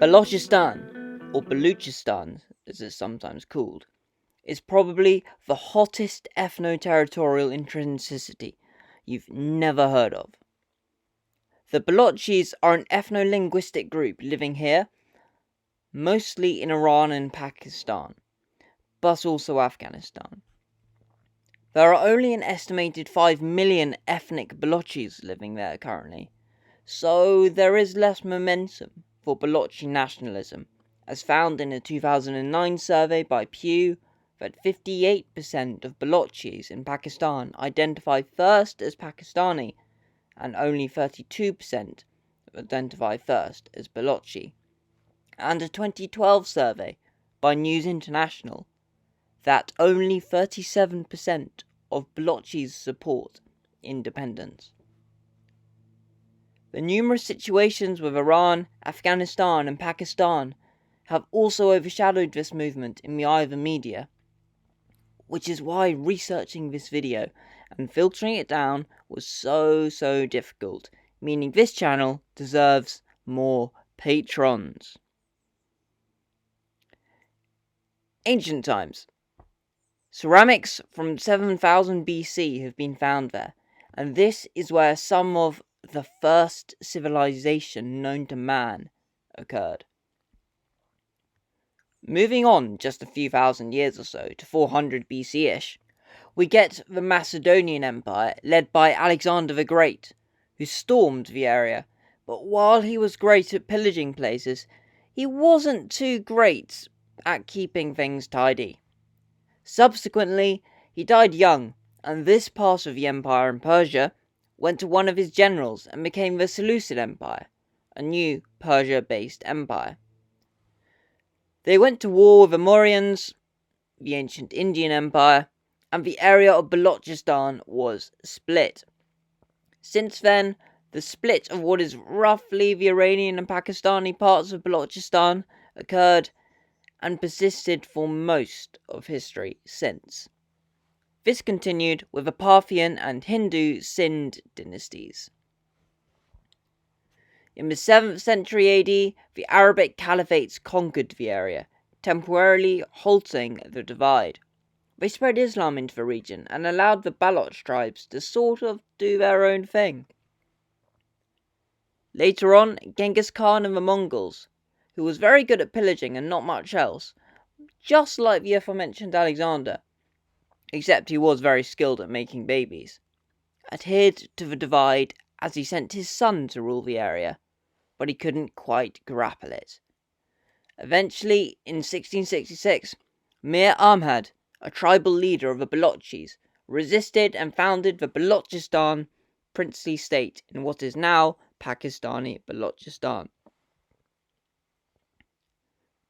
Balochistan, or Balochistan as it's sometimes called, is probably the hottest ethno-territorial intrinsicity you've never heard of. The Balochis are an ethno-linguistic group living here, mostly in Iran and Pakistan, but also Afghanistan. There are only an estimated 5 million ethnic Balochis living there currently, so there is less momentum for Balochi nationalism, as found in a 2009 survey by Pew that 58% of Balochis in Pakistan identify first as Pakistani, and only 32% identify first as Balochi. And a 2012 survey by News International that only 37% of Balochis support independence. The numerous situations with Iran, Afghanistan and Pakistan have also overshadowed this movement in the eye of the media, which is why researching this video and filtering it down was so difficult, meaning this channel deserves more patrons. Ancient times. Ceramics from 7000 BC have been found there, and this is where some of the first civilization known to man occurred. Moving on just a few thousand years or so to 400 BC-ish, we get the Macedonian Empire led by Alexander the Great, who stormed the area, but while he was great at pillaging places, he wasn't too great at keeping things tidy. Subsequently, he died young, and this part of the empire in Persia went to one of his generals and became the Seleucid Empire, a new Persia-based empire. They went to war with the Mauryans, the ancient Indian Empire, and the area of Balochistan was split. Since then, the split of what is roughly the Iranian and Pakistani parts of Balochistan occurred and persisted for most of history since. This continued with the Parthian and Hindu Sind dynasties. In the 7th century AD, the Arabic caliphates conquered the area, temporarily halting the divide. They spread Islam into the region and allowed the Baloch tribes to sort of do their own thing. Later on, Genghis Khan and the Mongols, who was very good at pillaging and not much else, just like the aforementioned Alexander, except he was very skilled at making babies, adhered to the divide as he sent his son to rule the area, but he couldn't quite grapple it. Eventually, in 1666, Mir Ahmad, a tribal leader of the Balochis, resisted and founded the Balochistan princely state in what is now Pakistani Balochistan.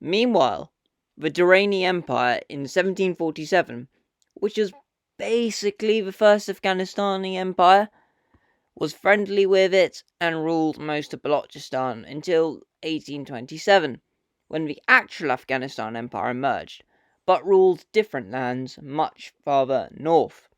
Meanwhile, the Durrani Empire in 1747, which was basically the first Afghanistani empire, was friendly with it and ruled most of Balochistan until 1827, when the actual Afghanistan empire emerged, but ruled different lands much farther north.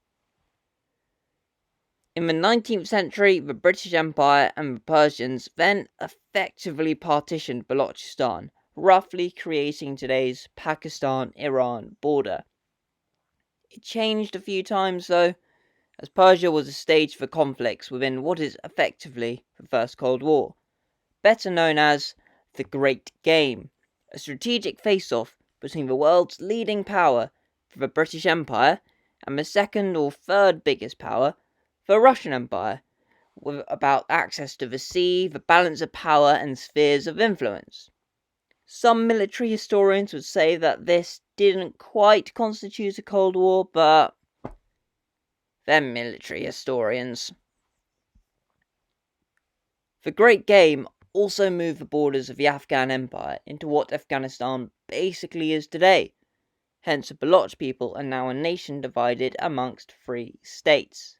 In the 19th century, the British Empire and the Persians then effectively partitioned Balochistan, roughly creating today's Pakistan-Iran border. It changed a few times though, as Persia was a stage for conflicts within what is effectively the First Cold War, better known as the Great Game, a strategic face-off between the world's leading power, the British Empire, and the second or third biggest power, the Russian Empire, about access to the sea, the balance of power, and spheres of influence. Some military historians would say that this didn't quite constitute a Cold War, but they're military historians. The Great Game also moved the borders of the Afghan Empire into what Afghanistan basically is today. Hence, the Baloch people are now a nation divided amongst 3 states.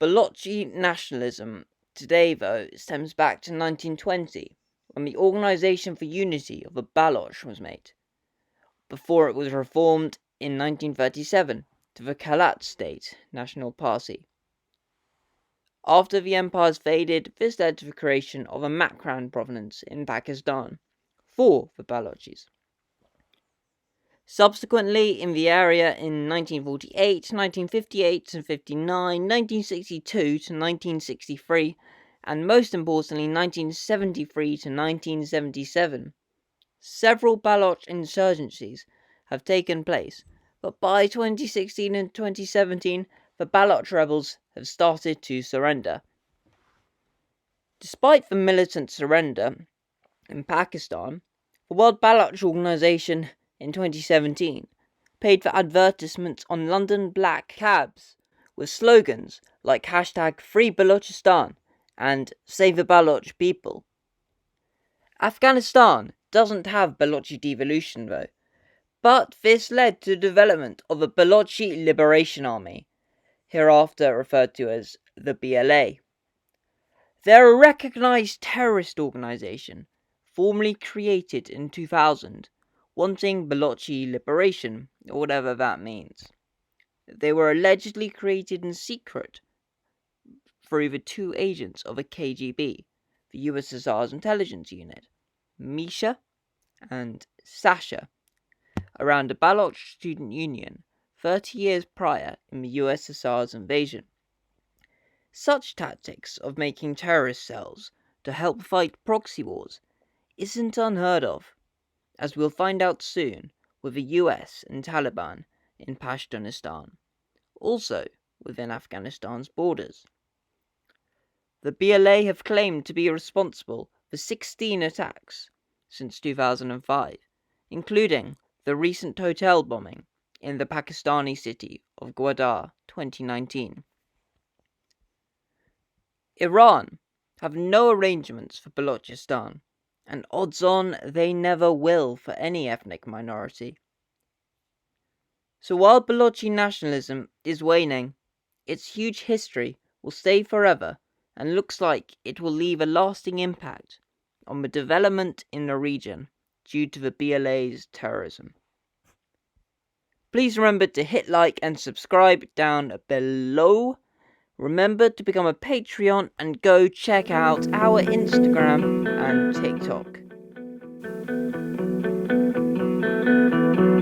Balochi nationalism today, though, stems back to 1920, when the Organisation for Unity of the Baloch was made, before it was reformed in 1937 to the Kalat State National Party. After the empires faded, this led to the creation of a Makran province in Pakistan for the Balochis. Subsequently, in the area in 1948, 1958 to 59, 1962 to 1963, and most importantly 1973 to 1977, several Baloch insurgencies have taken place, but by 2016 and 2017, the Baloch rebels have started to surrender. Despite the militant surrender in Pakistan, the World Baloch Organization in 2017 paid for advertisements on London black cabs with slogans like #Free Balochistan and Save the Baloch People. Afghanistan doesn't have Balochi devolution though, but this led to the development of a Balochi Liberation Army, hereafter referred to as the BLA. They're a recognized terrorist organization, formally created in 2000, wanting Balochi liberation, or whatever that means. They were allegedly created in secret through the two agents of the KGB, the USSR's intelligence unit, Misha and Sasha, around the Baloch Student Union 30 years prior in the USSR's invasion. Such tactics of making terrorist cells to help fight proxy wars isn't unheard of, as we'll find out soon with the US and Taliban in Pashtunistan, also within Afghanistan's borders. The BLA have claimed to be responsible for 16 attacks since 2005, including the recent hotel bombing in the Pakistani city of Gwadar 2019. Iran have no arrangements for Balochistan, and odds on they never will for any ethnic minority. So while Balochi nationalism is waning, its huge history will stay forever and looks like it will leave a lasting impact on the development in the region due to the BLA's terrorism. Please remember to hit like and subscribe down below. Remember to become a Patreon and go check out our Instagram and TikTok.